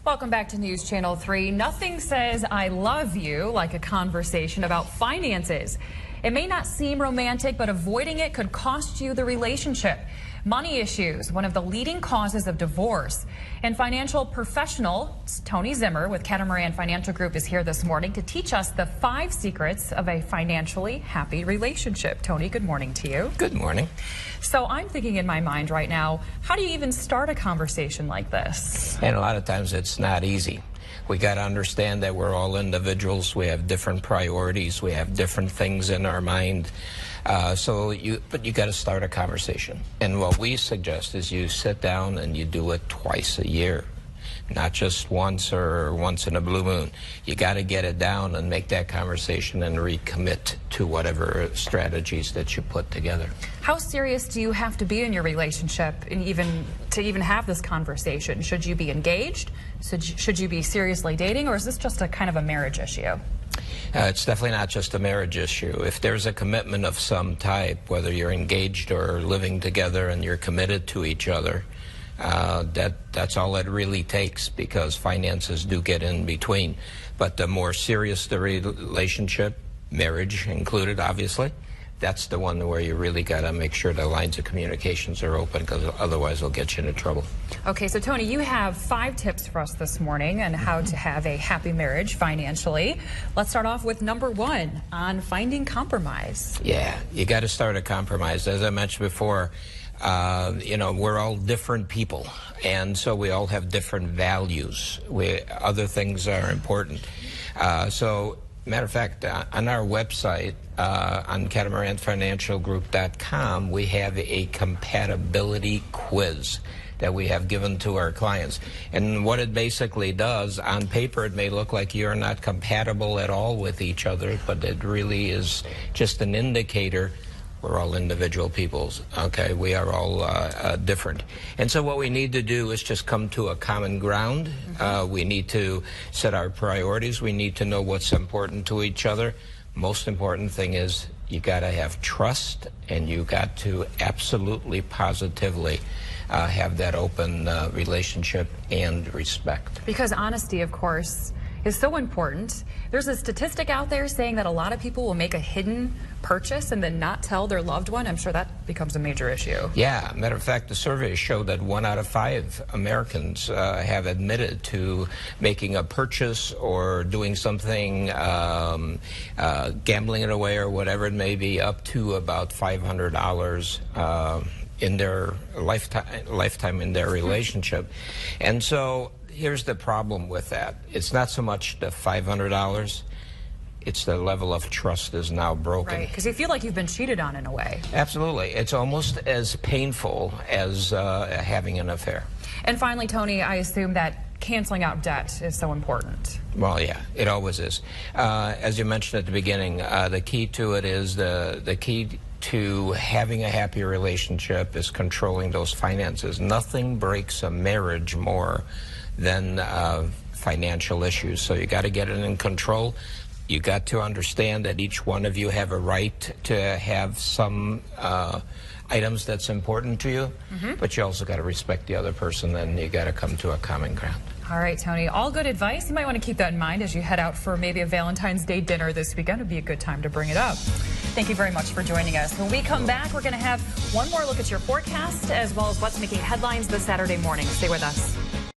Welcome back to News Channel 3. Nothing says I love you like a conversation about finances. It may not seem romantic, but avoiding it could cost you the relationship. Money issues, one of the leading causes of divorce. And financial professional Tony Zimmer with Catamaran Financial Group is here this morning to teach us the 5 secrets of a financially happy relationship. Tony, good morning to you. Good morning. So I'm thinking in my mind right now, how do you even start a conversation like this? And a lot of times it's not easy. We got to understand that we're all individuals. We have different priorities. We have different things in our mind. But you got to start a conversation. And what we suggest is you sit down and you do it twice a year, not just once or once in a blue moon. You got to get it down and make that conversation and recommit to whatever strategies that you put together. How serious do you have to be in your relationship and to even have this conversation? Should you be engaged? Should you be seriously dating, or is this just a kind of a marriage issue? It's definitely not just a marriage issue. If there's a commitment of some type, whether you're engaged or living together and you're committed to each other, that's all it really takes, because finances do get in between. But the more serious the relationship, marriage included obviously, that's the one where you really got to make sure the lines of communications are open, because otherwise it'll get you into trouble. Okay, so Tony, you have 5 tips for us this morning on how to have a happy marriage financially. Let's start off with number 1 on finding compromise. Yeah, you got to start a compromise. As I mentioned before, we're all different people, and so we all have different values. Other things are important. Matter of fact, on our website, on CatamaranFinancialGroup.com, we have a compatibility quiz that we have given to our clients. And what it basically does, on paper it may look like you're not compatible at all with each other, but it really is just an indicator. We're all individual peoples, okay? We are all different. And so what we need to do is just come to a common ground. We need to set our priorities. We need to know what's important to each other. Most important thing is you got to have trust, and you got to absolutely positively have that open relationship and respect. Because honesty, of course, is so important. There's a statistic out there saying that a lot of people will make a hidden purchase and then not tell their loved one. I'm sure that becomes a major issue. Yeah, matter of fact, the surveys show that 1 out of 5 Americans have admitted to making a purchase or doing something, gambling it away or whatever it may be, up to about $500 in their lifetime in their relationship. And so here's the problem with that. It's not so much the $500, it's the level of trust is now broken. Right, because you feel like you've been cheated on in a way. Absolutely. It's almost as painful as having an affair. And finally, Tony, I assume that canceling out debt is so important. Well, yeah, it always is. As you mentioned at the beginning, the key to it is the key to having a happy relationship is controlling those finances. Nothing breaks a marriage more than financial issues. So you got to get it in control. You got to understand that each one of you have a right to have some items that's important to you, but you also got to respect the other person, and you got to come to a common ground. All right, Tony, all good advice. You might want to keep that in mind as you head out for maybe a Valentine's Day dinner this weekend. It'd be a good time to bring it up. Thank you very much for joining us. When we come back, we're going to have one more look at your forecast as well as what's making headlines this Saturday morning. Stay with us.